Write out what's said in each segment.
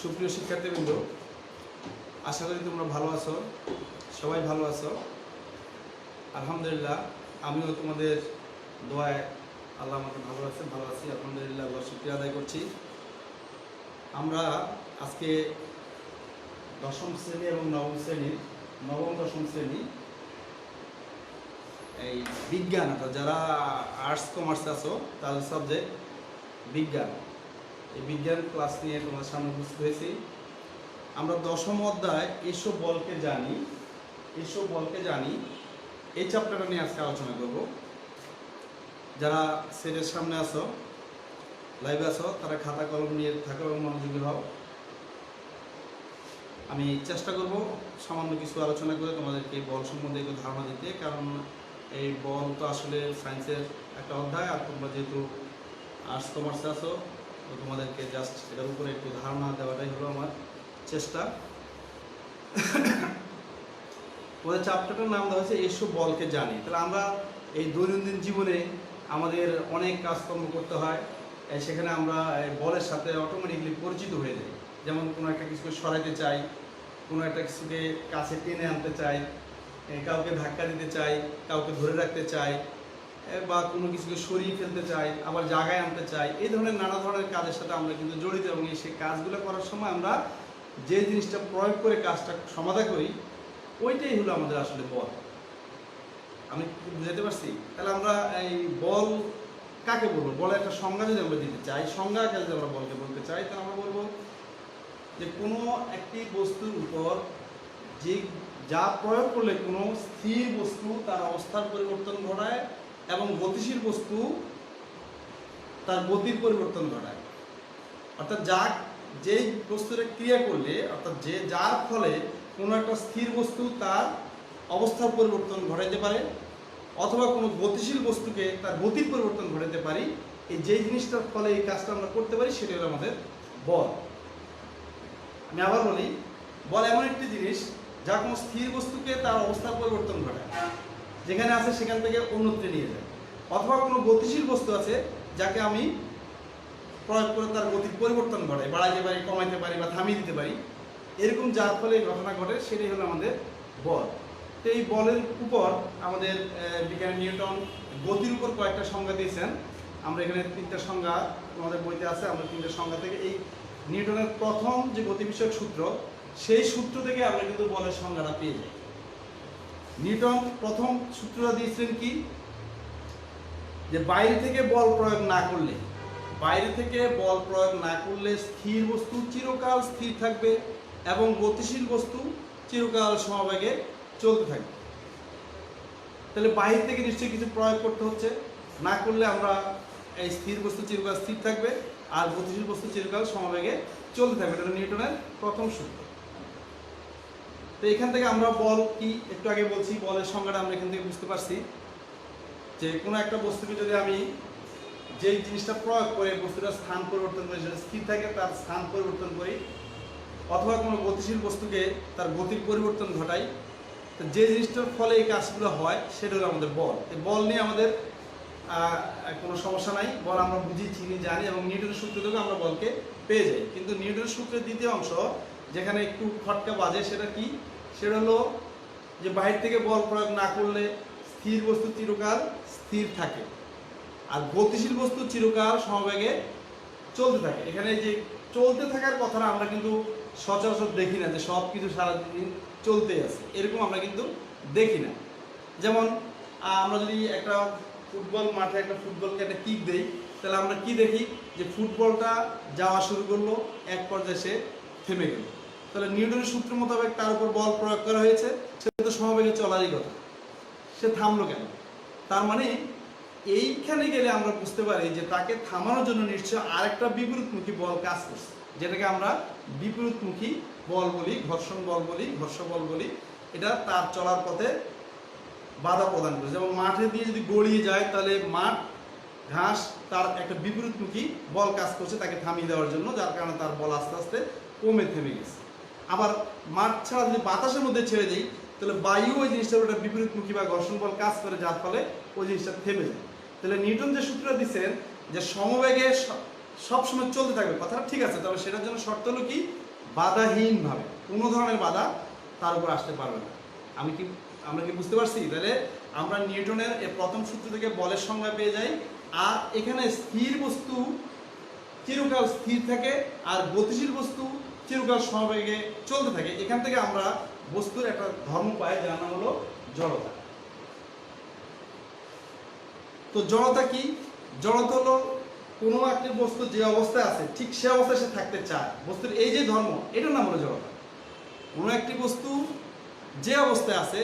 সুপ্রিয় শিক্ষার্থীবৃন্দ, আশা করি তোমরা ভালো আছো, সবাই ভালো আছো। আলহামদুলিল্লাহ, আমিও তোমাদের দোয়ায় আল্লাহ আমাকে ভালো আছি। আলহামদুলিল্লাহ, আল্লাহ শুকরিয়া আদায় করছি। আমরা আজকে দশম শ্রেণী এবং নবম দশম শ্রেণী এই বিজ্ঞান, অর্থাৎ যারা আর্টস কমার্স আছো তাদের সাবজেক্ট বিজ্ঞান, এই বিজ্ঞান ক্লাস নিয়ে তোমাদের সামনে উপস্থিত হয়েছি। আমরা দশম অধ্যায় এসো বলকে জানি এই চ্যাপ্টারটা নিয়ে আজকে আলোচনা করব। যারা সেটের সামনে আছো, লাইভে আছো, তারা খাতা কলম নিয়ে থাকো এবং মনোযোগী হও। আমি চেষ্টা করব সামান্য কিছু আলোচনা করে তোমাদেরকে বল সম্বন্ধে একটু ধারণা দিতে, কারণ এই বল তো আসলে সায়েন্সের একটা অধ্যায়, আর তোমরা যেহেতু আর্টস কমার্সে আছো তো তোমাদেরকে জাস্ট এটার উপরে একটু ধারণা দেওয়াটাই হলো আমার চেষ্টা। ওদের চ্যাপ্টারটার নাম দেওয়া হয়েছে এসো বলকে জানি। তাহলে আমরা এই দৈনন্দিন জীবনে আমাদের অনেক কাজকর্ম করতে হয়, সেখানে আমরা বলের সাথে অটোমেটিকলি পরিচিত হয়ে যাই। যেমন কোনো একটা কিছুকে সরাইতে চাই, কোনো একটা কিছুকে কাছে টেনে আনতে চাই, কাউকে ধাক্কা দিতে চাই, কাউকে ধরে রাখতে চাই, বা কোনো কিছুকে সরিয়ে ফেলতে চাই, আবার জায়গায় আনতে চাই। এই ধরনের নানা ধরনের কাজের সাথে আমরা কিন্তু জড়িত, এবং সেই কাজগুলো করার সময় আমরা যে জিনিসটা প্রয়োগ করে কাজটা সমাধা করি, ওইটাই হলো আমাদের আসলে বল। আমি বুঝাতে পারছি? তাহলে আমরা এই বল কাকে বলবো? বলের একটা সংজ্ঞা যদি আমরা দিতে চাই, সংজ্ঞা আকারে যদি আমরা বলকে বলতে চাই, তাহলে আমরা বলবো যে কোনো একটি বস্তুর উপর যা প্রয়োগ করলে কোনো স্থির বস্তু তার অবস্থার পরিবর্তন ঘটায় এবং গতিশীল বস্তু তার গতির পরিবর্তন ঘটায়। অর্থাৎ যেই বস্তুটা ক্রিয়া করলে, অর্থাৎ যার ফলে কোনো একটা স্থির বস্তু তার অবস্থার পরিবর্তন ঘটাইতে পারে, অথবা কোনো গতিশীল বস্তুকে তার গতির পরিবর্তন ঘটাতে পারি, যেই জিনিসটার ফলে এই কাজটা আমরা করতে পারি সেটা হলো আমাদের বল। আমি আবার বলি, বল এমন একটি জিনিস যা কোনো স্থির বস্তুকে তার অবস্থার পরিবর্তন ঘটায়, যেখানে আছে সেখান থেকে অন্যত্রে নিয়ে যায়, অথবা কোনো গতিশীল বস্তু আছে যাকে আমি প্রয়োগ করে তার গতির পরিবর্তন ঘটাই, বাড়াইতে পারি, কমাইতে পারি বা থামিয়ে দিতে পারি। এরকম যার ফলে এই ঘটনা ঘটে সেটাই হলো আমাদের বল। তো এই বলের উপর আমাদের বিজ্ঞানী নিউটন গতির উপর কয়েকটা সংজ্ঞা দিয়েছেন। আমরা এখানে 3টা সংজ্ঞা আমাদের বইতে আছে। আমরা 3টা সংজ্ঞা থেকে এই নিউটনের প্রথম যে গতি বিষয়ক সূত্র, সেই সূত্র থেকে আমরা কিন্তু বলের সংজ্ঞাটা পেয়ে যাই। নিউটন প্রথম সূত্রটা দিয়েছিলেন কি, যে বাইরে থেকে বল প্রয়োগ না করলে স্থির বস্তু চিরকাল স্থির থাকবে এবং গতিশীল বস্তু চিরকাল সমবেগে চলতে থাকবে। তাহলে বাইরে থেকে নিশ্চয়ই কিছু প্রয়োগ করতে হচ্ছে, না করলে আমরা এই স্থির বস্তু চিরকাল স্থির থাকবে আর গতিশীল বস্তু চিরকাল সমবেগে চলতে থাকবে। এটা নিউটনের প্রথম সূত্র। তো এখান থেকে আমরা বল কি একটু আগে বলছি, বলের সংজ্ঞাটা আমরা এখান থেকে বুঝতে পারছি যে কোনো একটা বস্তুকে যদি আমি যেই জিনিসটা প্রয়োগ করে বস্তুটার স্থান পরিবর্তন করি, সেটা স্থির থাকে তার স্থান পরিবর্তন করি, অথবা কোনো গতিশীল বস্তুকে তার গতির পরিবর্তন ঘটাই, তো যে জিনিসটার ফলে এই কাজগুলো হয় সেটা হলো আমাদের বল। এই বল নিয়ে আমাদের কোনো সমস্যা নাই, বল আমরা বুঝি, চিনি, জানি, এবং নিউটনের সূত্র থেকে আমরা বলকে পেয়ে যাই। কিন্তু নিউটনের সূত্রের দ্বিতীয় অংশ যেখানে একটু খটকা বাজে, সেটা কি? সেটা হলো যে বাইরে থেকে বল প্রয়োগ না করলে স্থির বস্তু চিরকাল স্থির থাকে আর গতিশীল বস্তু চিরকাল সমবেগে চলতে থাকে। এখানে যে চলতে থাকার কথাটা আমরা কিন্তু সচরাচর দেখি না, যে সব কিছু সারাদিন চলতেই আছে, এরকম আমরা কিন্তু দেখি না। যেমন আমরা যদি একটা ফুটবল মাঠে একটা ফুটবলকে একটা কিক দেই, তাহলে আমরা কি দেখি? যে ফুটবলটা যাওয়া শুরু করলো, এক পর্যায়ে সে থেমে গেল। তাহলে নিউটনের সূত্র মোতাবেক তার উপর বল প্রয়োগ করা হয়েছে, সে তো সমবেগে চলারই কথা, সে থামলো কেন? তার মানে এইখানে গেলে আমরা বুঝতে পারি যে তাকে থামানোর জন্য নিশ্চয় আরেকটা বিপরীতমুখী বল কাজ করছে, যেটাকে আমরা বিপরীতমুখী বল বলি, ঘর্ষণ বল বলি, ঘর্ষ বল বলি। এটা তার চলার পথে বাধা প্রদান করে। যেমন মাঠে দিয়ে যদি গড়িয়ে যায়, তাহলে মাঠ ঘাস তার একটা বিপরীতমুখী বল কাজ করছে তাকে থামিয়ে দেওয়ার জন্য, যার কারণে তার বল আস্তে আস্তে কমে থেমে গেছে। আবার মাঠ ছাড়া যদি বাতাসের মধ্যে ছেড়ে দিই, তাহলে বায়ু ওই জিনিসটার একটা বিপরীতমুখী বা ঘর্ষণ বল কাজ করে, যার ফলে ওই জিনিসটা থেমে যায়। তাহলে নিউটন যে সূত্রটা দিচ্ছেন যে সমবেগে সবসময় চলতে থাকবে, কথাটা ঠিক আছে, তবে সেটার জন্য শর্ত হলো কি? বাধাহীনভাবে, কোনো ধরনের বাধা তার উপর আসতে পারবে না। আমরা কি বুঝতে পারছি? তাহলে আমরা নিউটনের এই প্রথম সূত্র থেকে বলের সংজ্ঞা পেয়ে যাই। আর এখানে স্থির বস্তু চিরকাল স্থির থাকে আর গতিশীল বস্তু চিরকাল সমবেগে চলতে থাকে। এখান থেকে আমরা বস্তুর একটা ধর্ম পাই, যার নাম হলো জড়তা। তো জড়তা কি? জড়তা হলো কোনো একটি বস্তু যে অবস্থায় আছে ঠিক সে অবস্থায় সে থাকতে চায়। বস্তুর এই যে ধর্ম, এটার নাম হলো জড়তা। কোনো একটি বস্তু যে অবস্থায় আছে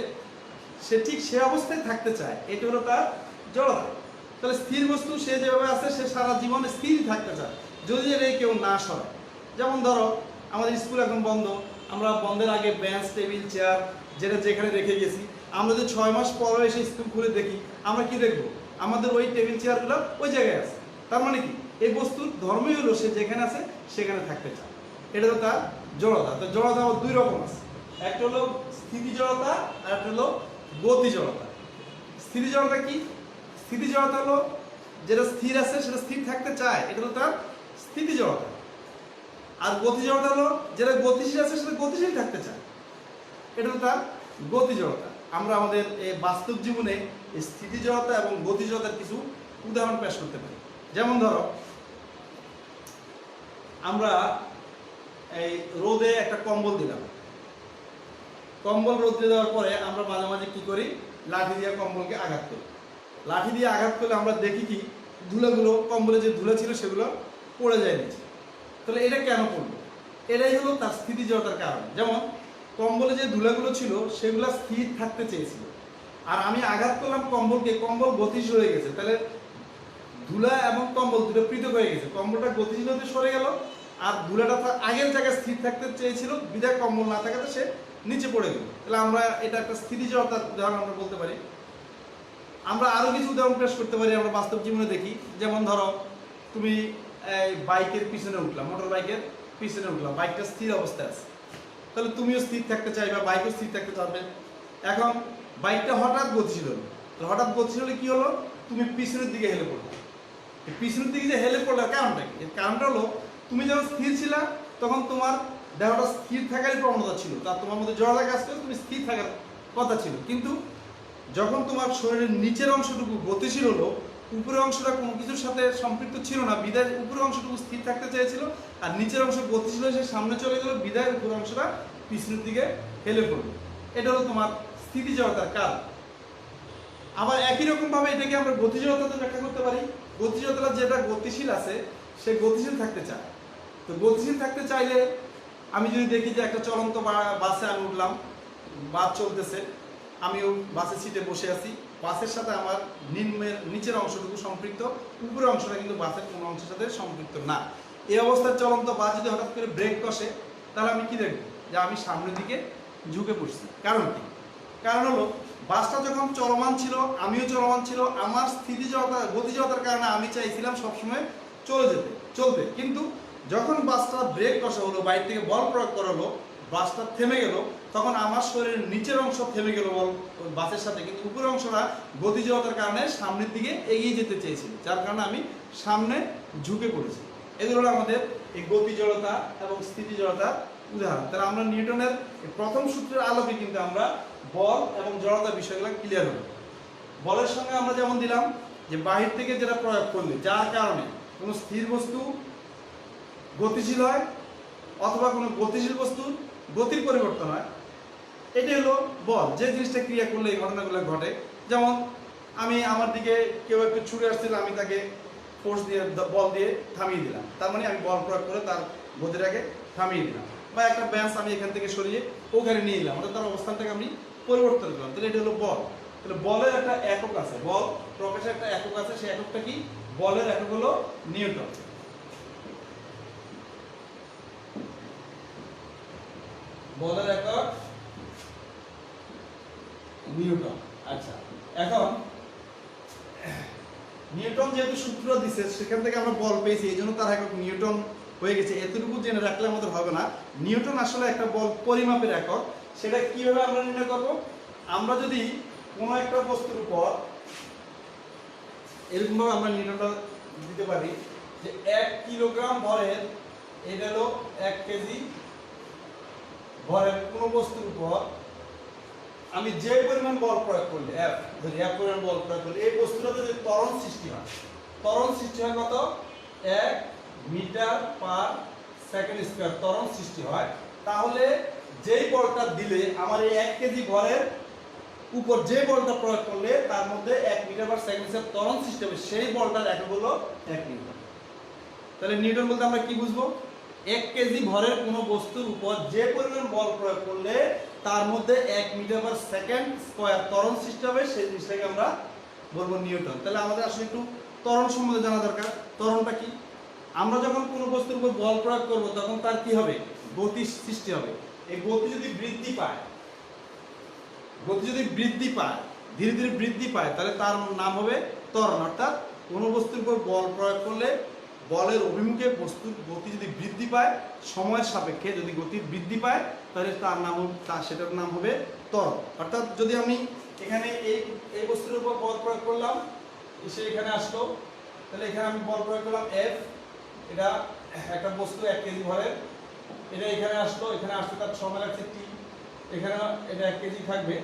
সে ঠিক সে অবস্থায় থাকতে চায়, এটা হলো তার জড়তা। তাহলে স্থির বস্তু সে যেভাবে আছে সে সারা জীবন স্থির থাকতে চায়, যদি এর কেউ না সরায়। যেমন ধরো আমাদের স্কুল এখন বন্ধ, আমরা বন্ধের আগে বেঞ্চ টেবিল চেয়ার যেটা যেখানে রেখে গেছি, আমরা যদি 6 মাস পরে এসে স্কুল খুলে দেখি, আমরা কি দেখবো? আমাদের ওই টেবিল চেয়ারগুলো ওই জায়গায় আছে। তার মানে কি? এই বস্তুর ধর্মই হলো সে যেখানে আছে সেখানে থাকতে চায়। এটা তো তার জড়তা। তো জড়তা দুই রকম আছে, একটা হলো স্থিতি জড়তা আর একটা হলো গতি জড়তা। স্থিতি জড়তা কি? স্থিতি জড়তা হলো যেটা স্থির আছে সেটা স্থির থাকতে চায়, এটা হলো তার স্থিতি জড়তা। আর গতি জড়তা হলো যেটা গতিশীল আছে সেটা গতিশীল থাকতে চায়, এটা হলো তার গতি জড়তা। আমরা আমাদের এই বাস্তব জীবনে স্থিতি জড়তা এবং গতি জড়তার কিছু উদাহরণ পেশ করতে পারি। যেমন ধরো আমরা এই রোদে একটা কম্বল দিলাম, কম্বল রোদে দেওয়ার পরে আমরা মাঝে মাঝে কি করি? লাঠি দিয়ে কম্বলকে আঘাত করি। লাঠি দিয়ে আঘাত করলে আমরা দেখি কি ধুলাগুলো, কম্বলে যে ধুলা ছিল সেগুলো পড়ে যায় নিচে। তাহলে এটা কেন পড়লো? এটাই হলো তার স্থিতি জড়তার কারণ। যেমন কম্বলে যে ধুলাগুলো ছিল সেগুলো স্থির থাকতে চেয়েছিল, আর আমি আঘাত করলাম কম্বলকে, কম্বল গতিশীল হয়ে গেছে। তাহলে ধুলা এবং কম্বল দুটো পৃথক হয়ে গেছে, কম্বলটা গতিশীল হতে সরে গেল, আর ধুলাটা আগের জায়গায় স্থির থাকতে চেয়েছিল, বিধায় কম্বল না থাকাতে সে নিচে পড়ে গেল। তাহলে আমরা এটা একটা স্থিতি জড়তার উদাহরণ আমরা বলতে পারি। আমরা আরো কিছু উদাহরণ পেশ করতে পারি, আমরা বাস্তব জীবনে দেখি। যেমন ধরো তুমি বাইকের পিছনে উঠলাম, মোটর বাইকের পিছনে উঠলাম, বাইকটা স্থির অবস্থায় আছে, তাহলে তুমিও স্থির থাকতে চাইবে, বাইকও স্থির থাকতে চাইবে। এখন বাইকটা হঠাৎ গতিশীল হলো, হঠাৎ গতিশীল হলে কি হলো? তুমি পিছনের দিকে হেলে পড়লে। পিছনের দিকে যে হেলে পড়লে কারণটা কি? এর কারণটা হলো তুমি যখন স্থির ছিলা তখন তোমার দেহটা স্থির থাকারই প্রবণতা ছিল, তার তোমার মধ্যে জড়তা কাজ করে, তুমি স্থির থাকার কথা ছিল। কিন্তু যখন তোমার শরীরের নিচের অংশটুকু গতিশীল হলো, উপরের অংশটা কোনো কিছুর সাথে সম্পৃক্ত ছিল না, বিদায় উপরের অংশটুকু স্থির থাকতে চেয়েছিল, আর নিচের অংশ গতিশীল হয়ে সে সামনে চলে গেল, বিদায় উপরের অংশটা পিছনের দিকে হেলে পড়লো। এটা হলো তোমার স্থিতি জড়তার কারণ। আবার একই রকম ভাবে এটাকে আমরা গতি জড়তাতে ব্যাখ্যা করতে পারি। গতি জড়তা যেটা গতিশীল আছে সে গতিশীল থাকতে চায়। তো গতিশীল থাকতে চাইলে আমি যদি দেখি যে একটা চলন্ত বাসে আমি উঠলাম, বাস চলতেছে, আমিও বাসের সিটে বসে আছি, বাসের সাথে আমার নিচের অংশটুকু সম্পৃক্ত, উপরের অংশটা কিন্তু বাসের কোনো অংশের সাথে সম্পৃক্ত না। এই অবস্থায় চলন্ত বাস যদি হঠাৎ করে ব্রেক কষে, তাহলে আমি কি দেখবো? যে আমি সামনের দিকে ঝুঁকে পড়ছি। কারণ কি? কারণ হলো বাসটা যখন চলমান ছিল, আমিও চলমান ছিল, আমার স্থিতি জড়তা গতি জড়তার কারণে আমি চাইছিলাম সবসময় চলতে, কিন্তু যখন বাসটা ব্রেক কষা হলো, বাইরে থেকে বল প্রয়োগ করা হলো, বাসটা থেমে গেল, তখন আমার শরীরের নিচের অংশ থেমে গেল বল বাসের সাথে, কিন্তু উপরের অংশটা গতি জড়তার কারণে সামনের দিকে এগিয়ে যেতে চেয়েছিল, যার কারণে আমি সামনে ঝুঁকে পড়েছি। এগুলো হলো আমাদের এই গতি জড়তা এবং স্থিতি জড়তার উদাহরণ। তাহলে আমরা নিউটনের প্রথম সূত্রের আলোকে কিন্তু আমরা বল এবং জড়তা বিষয়গুলো ক্লিয়ার হলো। বলের সঙ্গে আমরা যেমন দিলাম যে বাহির থেকে যেটা প্রয়োগ করলে যার কারণে কোনো স্থির বস্তু গতিশীল হয় অথবা কোনো গতিশীল বস্তুর গতির পরিবর্তন হয়, এটি হলো বল। যে জিনিসটা ক্রিয়া করলে এই ঘটনাগুলো ঘটে। যেমন আমি আমার দিকে কেউ একটু ছুটে আসছিল, আমি তাকে ফোর্স দিয়ে বল দিয়ে থামিয়ে দিলাম, তার মানে আমি বল প্রয়োগ করে তার গতিটাকে থামিয়ে দিলাম। বা একটা ব্যাস আমি এখান থেকে সরিয়ে ওখানে নিয়ে এলাম, অর্থাৎ তার অবস্থানটাকে আমি পরিবর্তন করলাম। তাহলে এটা হলো বল। তাহলে বলের একটা একক আছে, বল প্রকাশের একটা একক আছে, সেই এককটা কি? বলের একক হলো নিউটন। বলের একক নিউটন। আচ্ছা, এখন নিউটন যেহেতু সূত্র দিছে সেখান থেকে আমরা বল পেয়েছি, এই জন্য তার একক নিউটন হয়ে গেছে। এতটুকু জেনে রাখলে আমাদের হবে না। নিউটন আসলে একটা বল পরিমাপের একক। সেটা কিভাবে আমরা নির্ণয় করব? আমরা যদি কোনো একটা বস্তুর উপর এরকমভাবে আমরা নিউটনটা দিতে পারি যে 1 কিলোগ্রাম ভরের, এটা হলো 1 কেজি ভরের কোনো বস্তুর উপর আমি যে পরিমাণ বল প্রয়োগ করলে F যদি F পরিমাণ বল প্রয়োগ করলে এই বস্তুটাতে যদি ত্বরণ সৃষ্টি হয়, ত্বরণ সৃষ্টি হয় কত 1 মিটার পার সেকেন্ড স্কয়ার ত্বরণ সৃষ্টি হয়, তাহলে যেই বলটা দিলে আমার এই 1 কেজি ভরের উপর যে বলটা প্রয়োগ করলে তার মধ্যে 1 মিটার পার সেকেন্ড স্কয়ার ত্বরণ সৃষ্টি হবে, সেই বলটার একক হলো 1 নিউটন। তাহলে নিউটন বলতে আমরা কি বুঝবো? 1 কেজি ভরের কোনো বস্তুর উপর যে পরিমাণ বল প্রয়োগ করলে তার মধ্যে 1 মিটার পার সেকেন্ড স্কয়ার ত্বরণ সৃষ্টি হবে, সেই জিনিসটাকে আমরা বলবো নিউটন। তাহলে আমাদের আসলে একটু ত্বরণ সম্বন্ধে জানা দরকার। ত্বরণটা কি? আমরা যখন কোনো বস্তুর উপর বল প্রয়োগ করব তখন তার কি হবে? গতি সৃষ্টি হবে। এই গতি যদি বৃদ্ধি পায়, ধীরে ধীরে বৃদ্ধি পায়, তাহলে তার নাম হবে ত্বরণ। অর্থাৎ কোনো বস্তুর উপর বল প্রয়োগ করলে বলের অভিমুখে বস্তুর গতি যদি বৃদ্ধি পায়, সময়ের সাপেক্ষে যদি গতি বৃদ্ধি পায়, তাহলে সেটার নাম হবে ত্বরণ। অর্থাৎ যদি আমি এখানে এই বস্তুর উপর বল প্রয়োগ করলাম, সে এখানে আসলো, তাহলে এখানে আমি বল প্রয়োগ করলাম F, এটা একটা বস্তু 1 কেজি ভরের, এটা এখানে আসলো, এখানে আসতে তার সময় লাগছে T, এখানে এটা 1 কেজি থাকবে,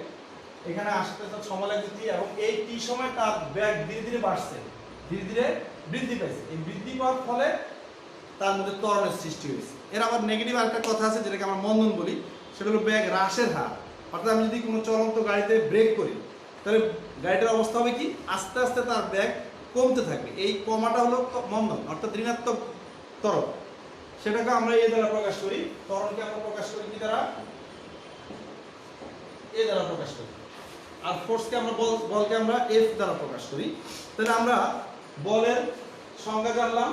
এখানে আসতে তার সময় লাগছে T, এবং এই T সময় তার বেগ ধীরে ধীরে বাড়ছে, ধীরে ধীরে বৃদ্ধি পাইছে। এই বৃদ্ধি পাওয়ার ফলে তার মধ্যে ত্বরণের সৃষ্টি হয়েছে। এর আবার নেগেটিভ আরেকটা কথা আছে যেটাকে আমরা মন্দন বলি, সেটা হলো বেগ হ্রাসের হার। অর্থাৎ আমি যদি কোনো চলন্ত গাড়িতে ব্রেক করি, তাহলে গাড়িটার অবস্থা হবে কি? আস্তে আস্তে তার বেগ কমতে থাকবে। এই কমাটা হলো মন্দন, অর্থাৎ ঋণাত্মক ত্বরণ। সেটাকে আমরা এ দ্বারা প্রকাশ করি। ত্বরণকে আমরা প্রকাশ করি কি দ্বারা? এ দ্বারা প্রকাশ করি। আর ফোর্সকে আমরা বলকে আমরা F দ্বারা প্রকাশ করি। তাহলে আমরা বলের সংজ্ঞা জানলাম,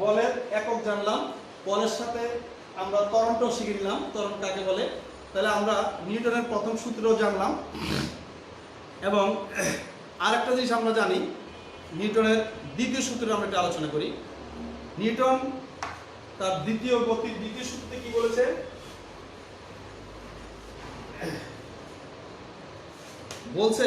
বলের একক জানলাম, বলের সাথে আমরা ত্বরণটাও শিখে নিলাম, ত্বরণ কাকে বলে। তাহলে আমরা নিউটনের প্রথম সূত্রও জানলাম, এবং আরেকটা জিনিস আমরা জানি, নিউটনের দ্বিতীয় সূত্র আমরা একটা আলোচনা করি। নিউটন তার দ্বিতীয় গতির দ্বিতীয় সূত্রে কি বলেছে? বলছে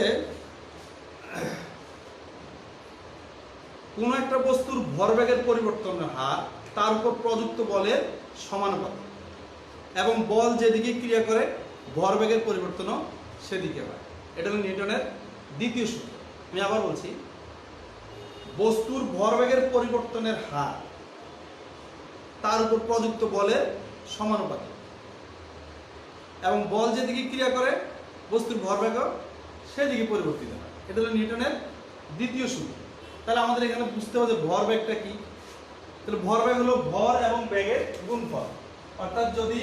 কোন একটা বস্তুর ভরবেগের পরিবর্তনের হার তার উপর প্রযুক্ত বলের সমানুপাতিক, এবং বল যেদিকে ক্রিয়া করে ভরবেগের পরিবর্তনও সেদিকে হয়। এটা হলো নিউটনের দ্বিতীয় সূত্র। আমি আবার বলছি, বস্তুর ভরবেগের পরিবর্তনের হার তার উপর প্রযুক্ত বলের সমানুপাতিক, এবং বল যেদিকে ক্রিয়া করে বস্তুর ভরবেগও সেদিকে পরিবর্তিত হয়। এটা হলো নিউটনের দ্বিতীয় সূত্র। তাহলে আমাদের এখানে বুঝতে হবে যে ভরবেগটা কি। তাহলে ভরবেগ হলো ভর এবং বেগের গুণফল। অর্থাৎ যদি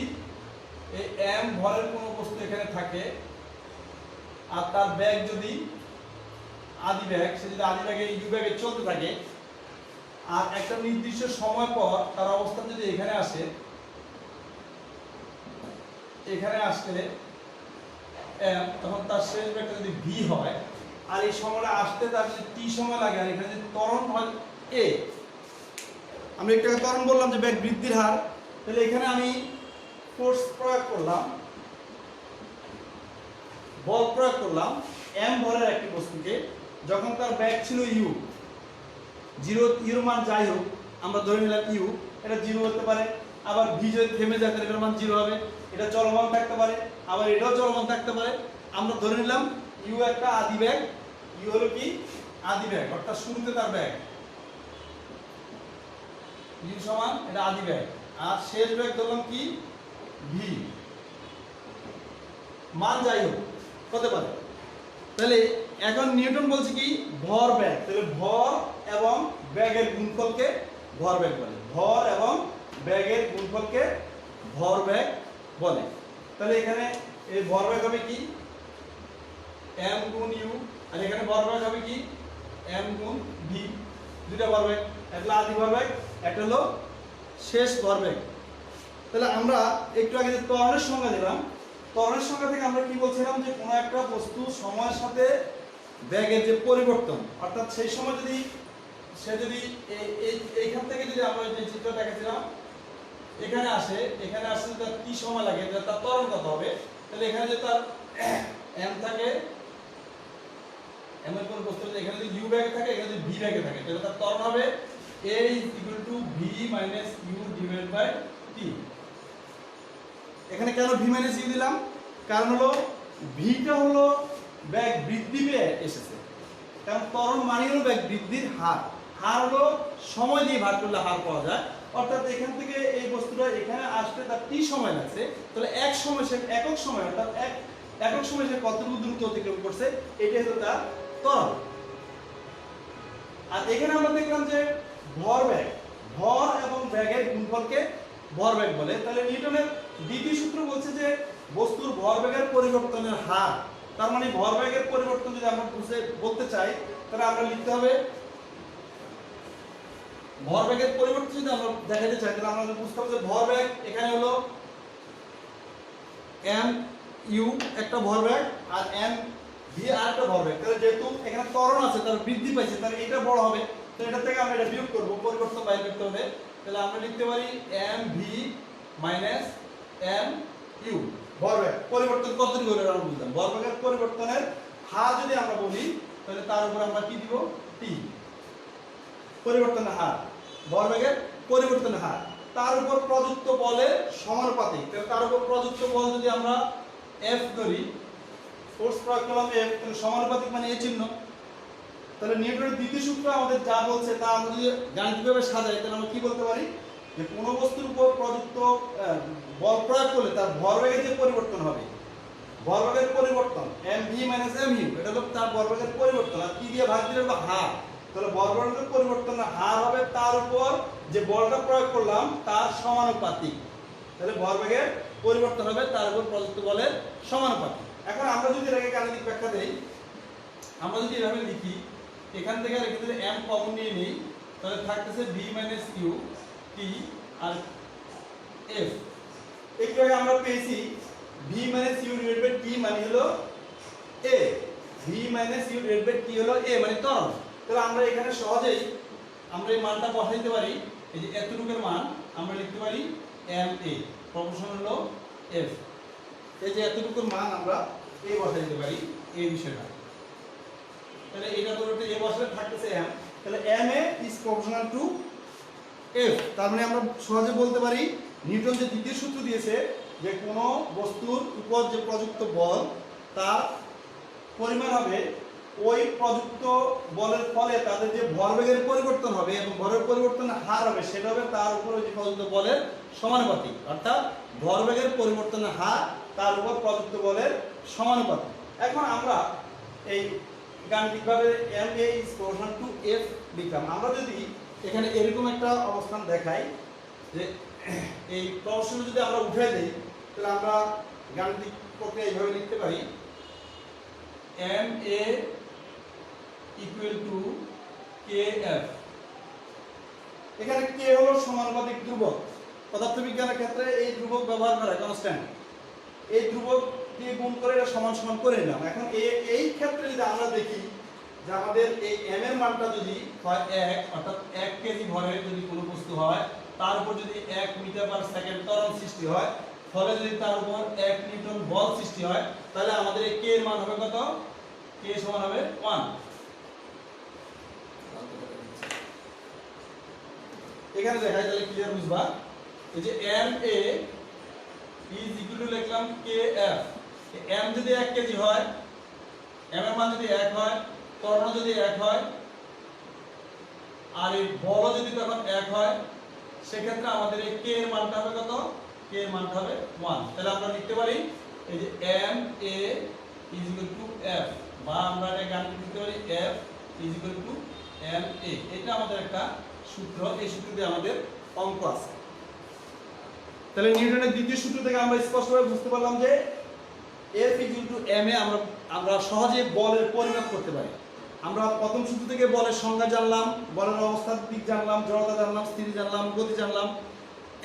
এই m ভরের কোনো বস্তু এখানে থাকে আর তার বেগ যদি আদি বেগ, সে যদি আদি বেগে u বেগে চলতে থাকে, আর একটা নির্দিষ্ট সময় পর তার অবস্থান যদি এখানে আসে, এখানে আসলে তখন তার শেষ বেগটা যদি v হয়, আর এই সময়টা আসতে তার যদি t সময় লাগে, আর এখানে যদি ত্বরণ হয় a, আমরা একটু ত্বরণ বললাম যে বেগ বৃদ্ধির হার, তাহলে এখানে আমি ফোর্স প্রয়োগ করলাম, বল প্রয়োগ করলাম m ভরের একটি বস্তুকে, যখন তার বেগ ছিল u, 0 এর মান যাই হোক আমরা ধরে নিলাম u, এটা 0 হতে পারে, আবার v যদি থেমে যায় তাহলে এর মান 0 হবে, এটা চলমান থাকতে পারে, আবার এটাও চলমান থাকতে পারে। আমরা ধরে নিলাম u একটা আদি বেগ, u হলো কি আদি বেগ, অর্থাৎ শুরুতে তার বেগ u সমান এটা আদি বেগ, আর শেষ বেগ ধরলাম কি v, মান যাই হোক হতে পারে। তাহলে এখন নিউটন বলছে কি ভর বেগ, তাহলে ভর এবং বেগের গুণফলকে ভরবেগ বলে, ভর এবং বেগের গুণফলকে ভরবেগ বলে। তাহলে এখানে এই ভরবেগ হবে কি m গুণ u, আর এখানে ভরবেগ হবে কি m গুণ v, দুইটা ভরবেগ, একটা আদি ভরবেগ, একটা হলো শেষ ভরবেগ। তাহলে আমরা একটু আগে যে ত্বরণের সংজ্ঞা দিলাম, ত্বরণের সংজ্ঞা থেকে আমরা কি বলছিলাম যে কোনো একটা বস্তু সময়ের সাথে বেগের যে পরিবর্তন, অর্থাৎ সেই সময় যদি সে যদি এইখান থেকে যদি আমরা যে চিত্র দেখাচ্ছিলাম এখানে আসে, এখানে আসতে তার কি সময় লাগে, তার ত্বরণ কত হবে। তাহলে এখানে যে তার m থাকে, m এর কোন বস্তু এখানে যদি u বেগে থাকে, এখানে যদি v বেগে থাকে, তাহলে তার ত্বরণ হবে a = v - u / t। এখানে কেন ভি মাইনাস ইউ দিলাম? কারণ হলো ভিটা হলো ব্যাগ বৃদ্ধি পেয়ে এসেছে, কারণ ত্বরণ মানে হলো ব্যাগ বৃদ্ধির হার। হার হলো সময় দিয়ে ভাগ করলে হার পাওয়া যায়, অর্থাৎ এখান থেকে এই বস্তুটা এখানে আসতে তার টি সময় লাগছে, তাহলে এক সময় সে একক সময় অর্থাৎ একক সময় সে কতটুকু দ্রুত অতিক্রম করছে, এটাই হলো তার ত্বরণ। আর এখানে আমরা দেখলাম যে ভরবেগ, ভর এবং বেগের গুণফলকে ভরবেগ বলে। তাহলে নিউটনের দ্বিতীয় সূত্র বলছে যে বস্তুর ভরবেগের পরিবর্তনের হার, তার মানে ভরবেগের পরিবর্তন যদি আমরা বলতে চাই তাহলে আমরা লিখতে হবে ভরবেগের পরিবর্তন যদি আমরা দেখাতে চাই তাহলে আমরা বুঝতে হবে যে ভরবেগ এখানে হলো এম ইউ একটা ভরবেগ আর এম ভি আর একটা ভরবেগ। তাহলে যেহেতু এখানে ত্বরণ আছে তার বৃদ্ধি পাইছে, তাহলে এটা বড় হবে, তো এটা থেকে আমরা এটা বিয়োগ করব, পরিবর্তন বাইর করতে হবে। তাহলে আমরা লিখতে পারি M V minus M U ভরবেগ পরিবর্তন কতটুকু হলো আমরা বুঝলাম। ভরবেগের পরিবর্তনের হার যদি আমরা বলি তাহলে তার উপর আমরা কি দিব? টি। পরিবর্তনের হার, ভরবেগের পরিবর্তনের হার, তার উপর প্রযুক্ত বলের সমানুপাতিক। তার উপর প্রযুক্ত বল যদি আমরা এফ ধরি, ফোর্স প্রয়োগ করলাম এফ, তাহলে সমানুপাতিক মানে এই চিহ্ন। তাহলে নিউটনের দ্বিতীয় সূত্র আমাদের যা বলছে তা আমরা যদি গাণিতিকভাবে সাজাই তাহলে আমরা কি বলতে পারি যে কোনো বস্তুর উপর প্রযুক্ত বল প্রয়োগ করলে তার ভরবেগের যে পরিবর্তন হবে, ভরবেগের পরিবর্তন M V minus M U, এটা হলো তার ভরবেগের পরিবর্তন। আর কি দিয়ে ভাগ দিলে হলো হার। তাহলে ভরবেগের পরিবর্তনের হার হবে তার উপর যে বলটা প্রয়োগ করলাম তার সমানুপাতিক। তাহলে ভরবেগের পরিবর্তন হবে তার উপর প্রযুক্ত বলের সমানুপাতিক। এখন আমরা যদি এটাকে গাণিতিক ব্যাখ্যা দেই, আমরা যদি এভাবে লিখি, এখান থেকে আর এখানে এম কমন নিয়ে নেই, তাহলে থাকতেছে ভি মাইনাস ইউ টি আর এফ। একটু আগে আমরা পেয়েছি v minus u divided by t মানে হলো a, v minus u divided by t হলো এ মানে ত্বরণ। তাহলে আমরা এখানে সহজেই আমরা এই মানটা বসাই দিতে পারি, এই যে এতটুকুর মান আমরা লিখতে পারি এম এ, প্রপোর্শনাল হলো এফ। এই যে এতটুকুর মান আমরা এ বসাই দিতে পারি এই বিষয়টা। তাহলে এটা তো এ বসালে থাকতেছে এম, তাহলে M A is proportional to F. তার মানে আমরা সহজে বলতে পারি নিউটন যে দ্বিতীয় সূত্র দিয়েছে যে কোনো বস্তুর উপর যে প্রযুক্ত বল তার পরিমাণ হবে ওই প্রযুক্ত বলের ফলে তাদের যে ভরবেগের পরিবর্তন হবে এবং ভরের পরিবর্তনের হার হবে সেটা হবে তার উপর ওই যে প্রযুক্ত বলের সমানুপাতিক। অর্থাৎ ভরবেগের পরিবর্তনের হার তার উপর প্রযুক্ত বলের সমানুপাতিক। এখন আমরা এই গাণিতিকভাবে M A is proportional to F লিখলাম। আমরা যদি এখানে এরকম একটা অবস্থান দেখাই যে এই প্রশ্ন যদি আমরা উঠে দেই তাহলে আমরা গাণিতিক প্রক্রিয়া এইভাবে লিখতে পারি M A equal to K F. এখানে কে হলো সমানুপাতিক ধ্রুবক, পদার্থবিজ্ঞানের ক্ষেত্রে এই ধ্রুবক ব্যবহার করা কনস্ট্যান্ট, এই ধ্রুবক দিয়ে গুণ করে এটা সমান সমান করে নিলাম। এখন এই ক্ষেত্রে যদি আমরা দেখি যে আমাদের এই এম এর মানটা যদি হয় 1, অর্থাৎ 1 কেজি ভরের যদি কোনো বস্তু হয় তার উপর যদি 1 মিটার পার সেকেন্ড ত্বরণ সৃষ্টি হয়, ফলে যদি তার উপর 1 নিউটন বল সৃষ্টি হয়, তাহলে আমাদের এই কে এর মান হবে কত? কে সমান হবে 1। এখানে দেখাই তাহলে ক্লিয়ার বুঝবা। এই যে M A is equal to লিখলাম কে এফ। এম যদি 1 কেজি হয়, এম এর মান যদি 1 হয়, ত্বরণ যদি 1 হয় আর এই বল যদি তখন 1 হয়, সেক্ষেত্রে আমাদের এই কে এর মানটা হবে কত? কে এর মানটা হবে 1। তাহলে আমরা লিখতে পারি এই যে M A is equal to f, বা আমরা এটা গাণিতিক লিখতে পারি f is equal to m a. এটা আমাদের একটা সূত্র, এই সূত্র দিয়ে আমাদের অঙ্ক আছে। তাহলে নিউটনের দ্বিতীয় সূত্র থেকে আমরা স্পষ্টভাবে বুঝতে পারলাম যে এফ ইকুয়াল টু এম এ আমরা সহজে বলের পরিমাপ করতে পারি। আমরা প্রথম সূত্র থেকে বলের সংজ্ঞা জানলাম, বলের অবস্থার দিক জানলাম, জড়তা জানলাম, স্থিতি জানলাম, গতি জানলাম।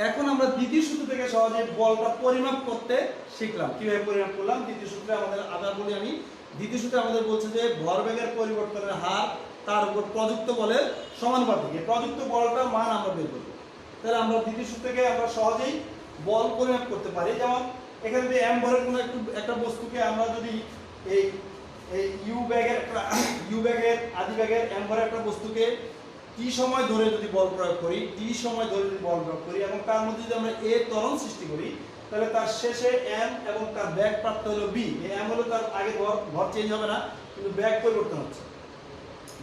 এখন আমরা দ্বিতীয় সূত্র থেকে সহজে বলটা পরিমাপ করতে শিখলাম। কিভাবে পরিমাপ করলাম? দ্বিতীয় সূত্রে আমাদের আবার বলি আমি, দ্বিতীয় সূত্রে আমাদের বলছে যে ভরবেগের পরিবর্তনের হার তার উপর প্রযুক্ত বলের সমানুপাতিক। এই প্রযুক্ত বলটার মান আমরা বের করব। তাহলে আমরা দ্বিতীয় সূত্র থেকে আমরা সহজেই বল পরিমাপ করতে পারি। যেমন এখানে যদি এম ভরের কোনো একটা বস্তুকে আমরা যদি এই ইউ ব্যাগের আদি ব্যাগের এম ভরের একটা বস্তুকে টি সময় ধরে যদি বল প্রয়োগ করি, টি সময় ধরে যদি বল প্রয়োগ করি এবং তার মধ্যে যদি আমরা এ ত্বরণ সৃষ্টি করি, তাহলে তার শেষে এম এবং তার ব্যাক প্রাপ্ত হলো বি। এই এম হলো তার আগে ভর চেঞ্জ হবে না, কিন্তু ব্যাক পরিবর্তন হচ্ছে।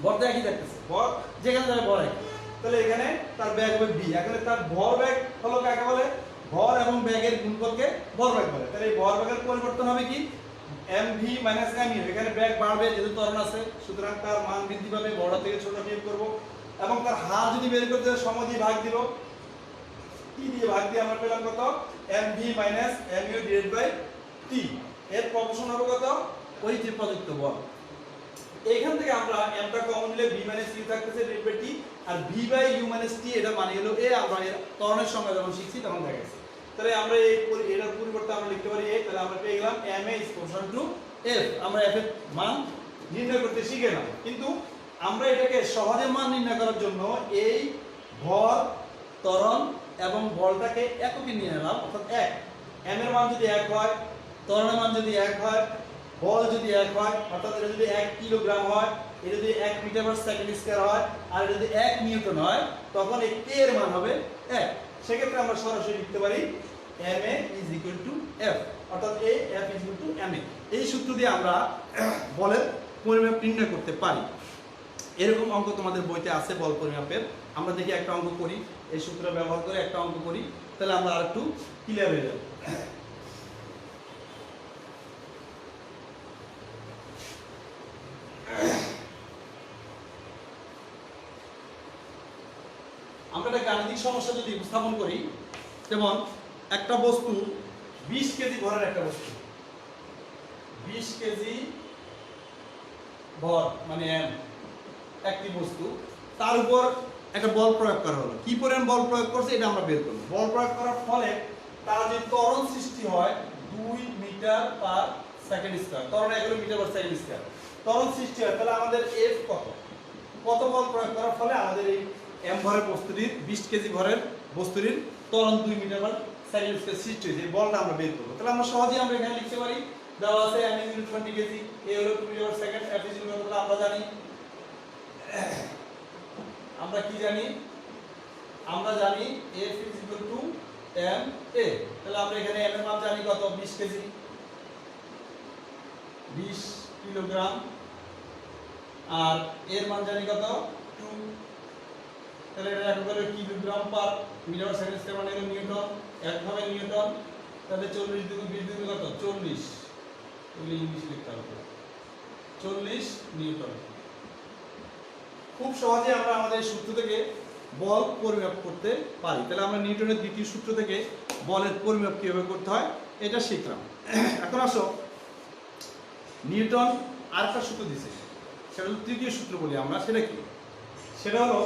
ভর তো একই থাকতেছে, ভর যেখানে যাবে ভর একই। তাহলে এখানে তার ব্যাগ হবে বি। এখানে তার ভর ব্যাগ হলো কাকে বলে? ভর এবং ব্যাগের গুণফলকে ভর ব্যাগ বলে। তাহলে এই ভর ব্যাগের পরিবর্তন হবে কি? M V minus M U. এখানে ব্যাগ বাড়বে যেহেতু ত্বরণ আছে, সুতরাং তার মান বৃদ্ধি পাবে, বড় থেকে ছোট বিয়োগ করব। এবং তার হার যদি বের করতে হয় সময় দিয়ে ভাগ দিব। টি দিয়ে ভাগ দিয়ে আমরা পেলাম কত? M V minus M u divide by t. এর প্রপোর্শন হবে কত? ওই যে প্রযুক্ত বল। এইখান থেকে আমরা এমটা কমন নিলে বি মাইনাস ইউ থাকতেছে ডিভাইড বাই টি, আর v by u minus t এটা মানে হলো এ। আমরা এর ত্বরণের সংজ্ঞা যখন শিখছি তখন দেখা গেছে। তাহলে আমরা এই এটার পরিবর্তে আমরা লিখতে পারি এ। তাহলে আমরা পেয়ে গেলাম M A is proportional to F. আমরা এফ এর মান নির্ণয় করতে শিখে গেলাম, কিন্তু আমরা এটাকে সহজে মান নির্ণয় করার জন্য এই ভর, ত্বরণ এবং বলটাকে এককে নিয়ে নিলাম, অর্থাৎ এক। এম এর মান যদি এক হয়, ত্বরণের মান যদি এক হয়, বল যদি এক হয়, অর্থাৎ এটা যদি 1 কিলোগ্রাম হয়, এটা যদি 1 মিটার পার সেকেন্ড স্কয়ার হয়, আর এটা যদি 1 নিউটন হয়, তখন এই কে এর মান হবে 1। সেক্ষেত্রে আমরা সরাসরি লিখতে পারি ma is equal to f, অর্থাৎ a f is equal to ma। এই সূত্র দিয়ে আমরা বলের পরিমাপ নির্ণয় করতে পারি। এরকম অঙ্ক তোমাদের বইতে আছে বল পরিমাপের। আমরা দেখি একটা অঙ্ক করি, এই সূত্র ব্যবহার করে একটা অঙ্ক করি, তাহলে আমরা আরেকটু ক্লিয়ার হয়ে যাব। আমরা একটা গাণিতিক সমস্যা যদি উপস্থাপন করি, যেমন একটা বস্তু 20 কেজি ভরের একটা বস্তু, 20 কেজি ভর মানে একটি বস্তু, তার উপর একটা বল প্রয়োগ করা হলো। কি পরিমাণ বল প্রয়োগ করছে এটা আমরা বের করব। বল প্রয়োগ করার ফলে তার যে ত্বরণ সৃষ্টি হয় 2 মিটার পার সেকেন্ড স্কয়ার, ত্বরণ 11 মিটার পার সেকেন্ড স্কয়ার ত্বরণ সৃষ্টি হয়। তাহলে আমাদের এফ কত? কত বল প্রয়োগ করার ফলে আমাদের এই এম ভরের বস্তুটির, 20 কেজি ভরের বস্তুটির ত্বরণ 2 মিটার পার সেকেন্ড স্কয়ার সৃষ্টি হয়েছে, এই বলটা আমরা বের করব। তাহলে আমরা সহজেই আমরা এখানে লিখতে পারি, দেওয়া আছে m is equal to 20 KG, a হলো 2 metre per second, f is equal to, আমরা জানি, আমরা কি জানি? আমরা জানি f is equal to m a। তাহলে আমরা এখানে m এর মান জানি কত? 20 কেজি, 20 কিলোগ্রাম, আর এর মান জানি কত? 2। তাহলে এটা একক হলো kilogram per metre per second square, মানে হলো নিউটন, একভাবে নিউটন। তাহলে 40 দুগুণ 20 দুগুণ কত? 40। এগুলো ইংলিশ লিখতে হবে, 40 নিউটন। খুব সহজে আমরা আমাদের সূত্র থেকে বল পরিমাপ করতে পারি। তাহলে আমরা নিউটনের দ্বিতীয় সূত্র থেকে বলের পরিমাপ কিভাবে করতে হয় এটা শিখলাম। এখন আসো, নিউটন আরেকটা সূত্র দিয়েছে, সেটা হলো তৃতীয় সূত্র বলি আমরা। সেটা কি? সেটা হলো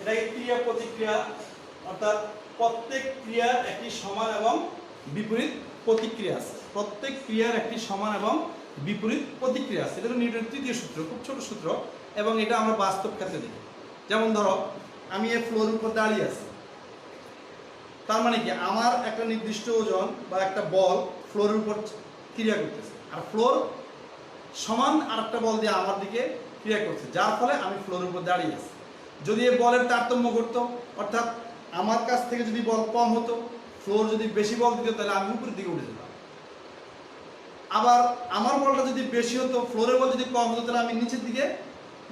এটাকে ক্রিয়া প্রতিক্রিয়া, অর্থাৎ প্রত্যেক ক্রিয়ার একটি সমান এবং বিপরীত প্রতিক্রিয়া আছে। প্রত্যেক ক্রিয়ার একটি সমান এবং বিপরীত প্রতিক্রিয়া আছে। এটা হলো নিউটনের তৃতীয় সূত্র, খুব ছোট সূত্র, এবং এটা আমরা বাস্তব ক্ষেত্রে দেখি। যেমন ধরো আমি এই ফ্লোরের উপর দাঁড়িয়ে আছি, তার মানে কি আমার একটা নির্দিষ্ট ওজন বা একটা বল ফ্লোরের উপর ক্রিয়া করতেছে, আর ফ্লোর সমান আরেকটা বল দিয়ে আমার দিকে ক্রিয়া করছে, যার ফলে আমি ফ্লোরের উপর দাঁড়িয়ে আছি। যদি এই বলের তারতম্য ঘটতো, অর্থাৎ আমার কাছ থেকে যদি বল কম হতো, ফ্লোর যদি বেশি বল দিত, তাহলে আমি উপরের দিকে উঠে যেতাম। আবার আমার বলটা যদি বেশি হতো, ফ্লোরের বল যদি কম হতো, তাহলে আমি নিচের দিকে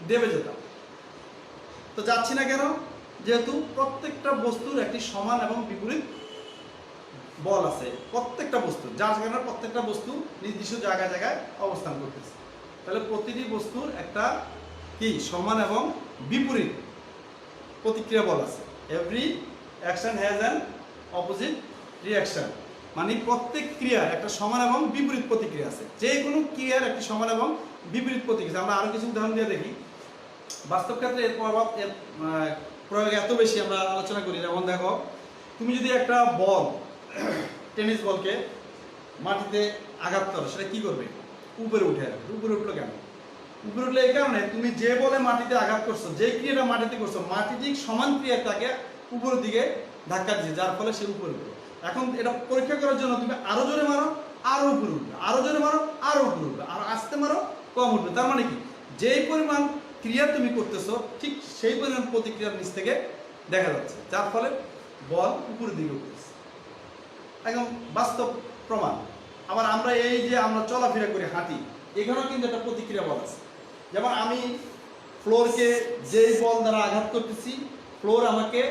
দেবে যেতাম। তো যাচ্ছি না কেন? যেহেতু প্রত্যেকটা বস্তুর একটি সমান এবং বিপরীত বল আছে, প্রত্যেকটা বস্তু, যার কারণে প্রত্যেকটা বস্তু নির্দিষ্ট জায়গায় জায়গায় অবস্থান করতেছে। তাহলে প্রতিটি বস্তুর একটা কি সমান এবং বিপরীত প্রতিক্রিয়া বল আছে। Every action has an opposite reaction, মানে প্রত্যেক ক্রিয়ার একটা সমান এবং বিপরীত প্রতিক্রিয়া আছে। যে কোনো ক্রিয়ার একটি সমান এবং বিপরীত প্রতিক্রিয়া। আমরা আরো কিছু উদাহরণ দিয়ে দেখি। বাস্তব ক্ষেত্রে এর প্রভাব, এর প্রয়োগ এত বেশি আমরা আলোচনা করি। যেমন দেখো, তুমি যদি একটা বল, টেনিস বলকে মাটিতে আঘাত করো, সেটা কি করবে? উপরে উঠে আসবে। উপরে উঠলো কেন? উপরে উঠলে এই কারণে, তুমি যে বলে মাটিতে আঘাত করছো, যে ক্রিয়াটা মাটিতে করছো, মাটি ঠিক সমান ক্রিয়া তাকে উপরের দিকে ধাক্কা দিচ্ছে, যার ফলে সে উপরে উঠবে। এখন এটা পরীক্ষা করার জন্য তুমি আরো জোরে মারো, আরো উপরে উঠবে, আরো জোরে মারো, আরো উপরে উঠবে, আর আস্তে মারো, কম উঠবে। তার মানে কি, যেই পরিমাণ ক্রিয়া তুমি করতেছো, ঠিক সেই পরিমাণ প্রতিক্রিয়ার নিচ থেকে দেখা যাচ্ছে, যার ফলে বল উপরের দিকে উঠতেছে, একদম বাস্তব প্রমাণ। আবার আমরা এই যে আমরা চলাফেরা করি, হাঁটি, এখানেও কিন্তু একটা প্রতিক্রিয়া বল আছে। যেমন আমি ফ্লোরকে যেই বল দ্বারা আঘাত করতেছি, ফ্লোর আমাকে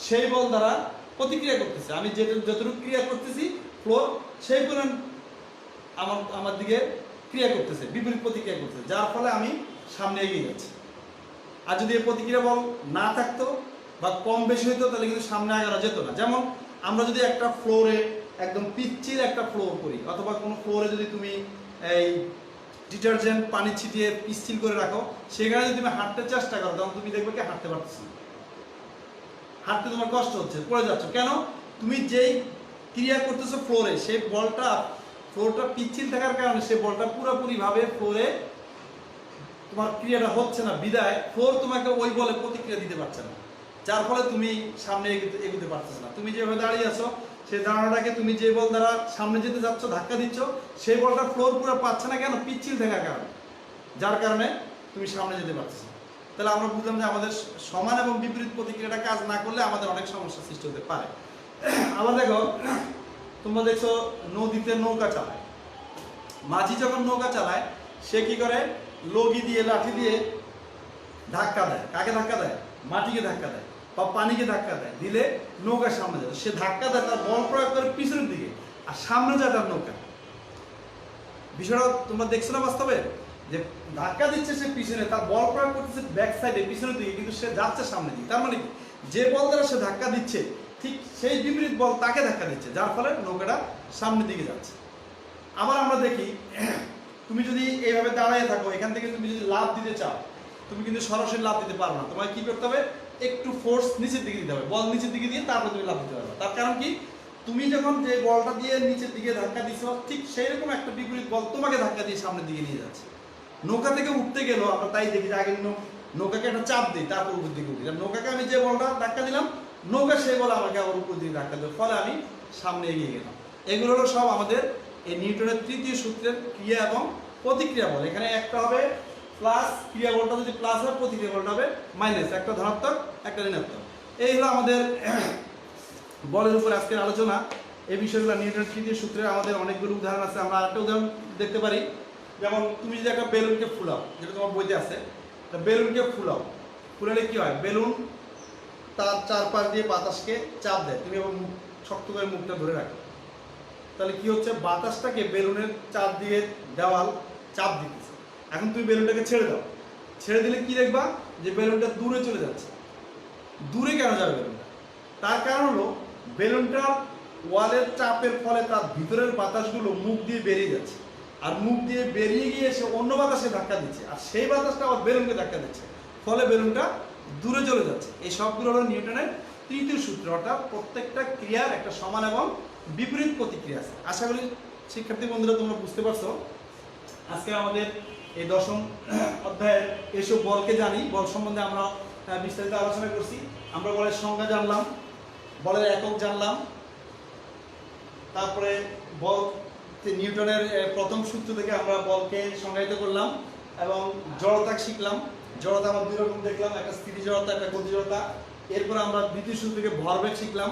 সেই বল দ্বারা প্রতিক্রিয়া করতেছে। আমি যতটুকু ক্রিয়া করতেছি, ফ্লোর সেই পরিমাণ আমার দিকে ক্রিয়া করতেছে, বিপরীত প্রতিক্রিয়া করতেছে, যার ফলে আমি সামনে এগিয়ে যাচ্ছি। আর যদি এই প্রতিক্রিয়া বল না থাকতো বা কম বেশি হইতো, তাহলে কিন্তু সামনে আগানো যেত না। যেমন আমরা যদি একটা ফ্লোরে একদম পিচ্ছিল একটা ফ্লোর করি, অথবা কোনো ফ্লোরে যদি তুমি এই ডিটারজেন্ট পানি ছিটিয়ে পিচ্ছিল করে রাখো, সেখানে যদি তুমি হাঁটতে চেষ্টা করো, তখন তুমি দেখবে কি হাঁটতে পারতেছ না, হাঁটতে তোমার কষ্ট হচ্ছে, পড়ে যাচ্ছ। কেন? তুমি যেই ক্রিয়া করতেছো ফ্লোরে, সেই ফ্লোরটা পিচ্ছিল থাকার কারণে সেই বলটা পুরোপুরিভাবে ফ্লোরে তোমার ক্রিয়াটা হচ্ছে না, বিদায় ফ্লোর তোমাকে ওই বলে প্রতিক্রিয়া দিতে পারছে না, যার ফলে তুমি সামনে এগোতে পারতেছ না। তুমি যেভাবে দাঁড়িয়ে আছো, সেই দাঁড়ানোটাকে তুমি যে বল দ্বারা সামনে যেতে যাচ্ছ, ধাক্কা দিচ্ছ, সেই বলটা ফ্লোর পুরো পাচ্ছে না। কেন? পিচ্ছিল থাকার কারণে, যার কারণে তুমি সামনে যেতে পারছো না। তাহলে আমরা বুঝলাম যে আমাদের সমান এবং বিপরীত প্রতিক্রিয়াটা কাজ না করলে আমাদের অনেক সমস্যা সৃষ্টি হতে পারে। আবার দেখো, তোমরা দেখছো নদীতে নৌকা চালায়, মাঝি যখন নৌকা চালায়, সে কি করে? লগি দিয়ে, লাঠি দিয়ে ধাক্কা দেয়। কাকে ধাক্কা দেয়? মাটিকে ধাক্কা দেয় বা পানিকে ধাক্কা দেয়, দিলে নৌকার সামনে যায়। সে ধাক্কা দেয়, তার বল প্রয়োগ করে পিছনের দিকে, আর সামনে যায় তার নৌকা। বিষয়টা তোমরা দেখছো না বাস্তবে, যে ধাক্কা দিচ্ছে সে পিছনে, তার বল প্রয়োগ করতেছে ব্যাক সাইডে, পিছনের দিকে, কিন্তু সে যাচ্ছে সামনে দিকে। তার মানে কি? যে বল দ্বারা সে ধাক্কা দিচ্ছে, ঠিক সেই বিপরীত বল তাকে ধাক্কা দিচ্ছে, যার ফলে নৌকাটা সামনের দিকে যাচ্ছে। আবার আমরা দেখি, তুমি যদি এইভাবে দাঁড়িয়ে থাকো, এখান থেকে তুমি যদি লাফ দিতে চাও, তুমি কিন্তু সরাসরি লাফ দিতে পারো না। তোমাকে কি করতে হবে? একটু ফোর্স নিচের দিকে দিতে হবে, বল নিচের দিকে দিয়ে তারপর তুমি লাফ দিতে পারবে। তার কারণ কি? তুমি যখন যে বলটা দিয়ে নিচের দিকে ধাক্কা দিচ্ছ, ঠিক সেই রকম একটা বিপরীত বল তোমাকে ধাক্কা দিয়ে সামনের দিকে নিয়ে যাচ্ছে। নৌকা থেকে উঠতে গেলেও আমরা তাই দেখি যে আগে নৌকাকে একটা চাপ দিই, তারপর উপর দিকে উঠি। নৌকাকে আমি যে বলটা ধাক্কা দিলাম, নৌকা সেই বলে আমাকে আবার উপর দিকে ধাক্কা দেবে, ফলে আমি সামনে এগিয়ে গেলাম। এগুলো হলো সব আমাদের এই নিউটনের তৃতীয় সূত্রের ক্রিয়া এবং প্রতিক্রিয়া বল। এখানে একটা হবে প্লাস, ক্রিয়া বলটা যদি প্লাস হয়, প্রতিক্রিয়া বলটা হবে মাইনাস, একটা ধনাত্মক একটা ঋণাত্মক। এই হলো আমাদের বলের উপর আজকের আলোচনা। এই বিষয়গুলো নিউটনের তৃতীয় সূত্রে আমাদের অনেকগুলো উদাহরণ আছে। আমরা আরেকটা উদাহরণ দেখতে পারি। যেমন তুমি যদি একটা বেলুনকে ফুলাও, যেটা তোমার বইতে আছে, বেলুনকে ফুলালে কি হয়? বেলুন তার চারপাশ দিয়ে বাতাসকে চাপ দেয়, তুমি এবার শক্ত করে মুখটা ধরে রাখো, তাহলে কি হচ্ছে? বাতাসটাকে বেলুনের চারদিকে দেওয়াল চাপ দিতেছে। এখন তুমি বেলুনটাকে ছেড়ে দাও, ছেড়ে দিলে কি দেখবা? যে বেলুনটা দূরে চলে যাচ্ছে। দূরে কেন যাবে বেলুনটা? তার কারণ হলো বেলুনটার ওয়ালের চাপের ফলে তার ভিতরের বাতাসগুলো মুখ দিয়ে বেরিয়ে যাচ্ছে, আর মুখ দিয়ে বেরিয়ে গিয়ে সে অন্য বাতাসে ধাক্কা দিচ্ছে, আর সেই বাতাসটা আবার বেলুনকে ধাক্কা দিচ্ছে, ফলে বেলুনটা দূরে চলে যাচ্ছে। এই সবগুলো হলো নিউটনের তৃতীয় সূত্র, অর্থাৎ প্রত্যেকটা ক্রিয়ার একটা সমান এবং বিপরীত প্রতিক্রিয়া আছে। আশা করি শিক্ষার্থী বন্ধুরা তোমরা বুঝতে পারছো। আজকে আমাদের এই দশম অধ্যায়ের এসব বলকে জানি, বল সম্বন্ধে আমরা বিস্তারিত আলোচনা করছি। আমরা বলের সংজ্ঞা জানলাম, বলের একক জানলাম, তারপরে বল নিউটনের প্রথম সূত্র থেকে আমরা বলকে সংজ্ঞায়িত করলাম এবং জড়তা শিখলাম। জড়তা আমরা দুই রকম দেখলাম, একটা স্থিতি জড়তা, একটা গতি জড়তা। এরপর আমরা দ্বিতীয় সূত্র থেকে ভরবেগ শিখলাম,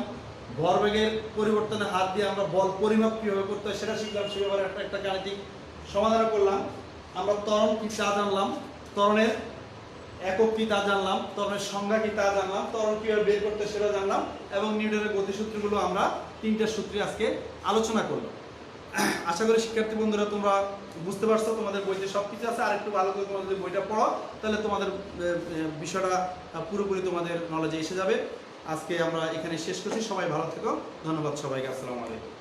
ভরবেগের পরিবর্তনে হাত দিয়ে আমরা বল পরিমাপ কীভাবে করতে হয় সেটা শিখলাম, সে ব্যাপারে একটা গাণিতিক সমাধান করলাম। আমরা ত্বরণ কি তা জানলাম, ত্বরণের একক কি তা জানলাম, ত্বরণের সংজ্ঞা কি তা জানলাম, ত্বরণ কীভাবে বের করতে সেটা জানলাম, এবং নিউটনের গতিসূত্রগুলো আমরা তিনটা সূত্রে আজকে আলোচনা করলাম। আশা করি শিক্ষার্থী বন্ধুরা তোমরা বুঝতে পারছো, তোমাদের বইতে সব কিছু আছে। আর একটু ভালো করে তোমাদের যদি বইটা পড়ো, তাহলে তোমাদের বিষয়টা পুরোপুরি তোমাদের নলেজে এসে যাবে। আজকে আমরা এখানে শেষ করছি। সবাই ভালো থেকো, ধন্যবাদ সবাইকে, আসসালামু আলাইকুম।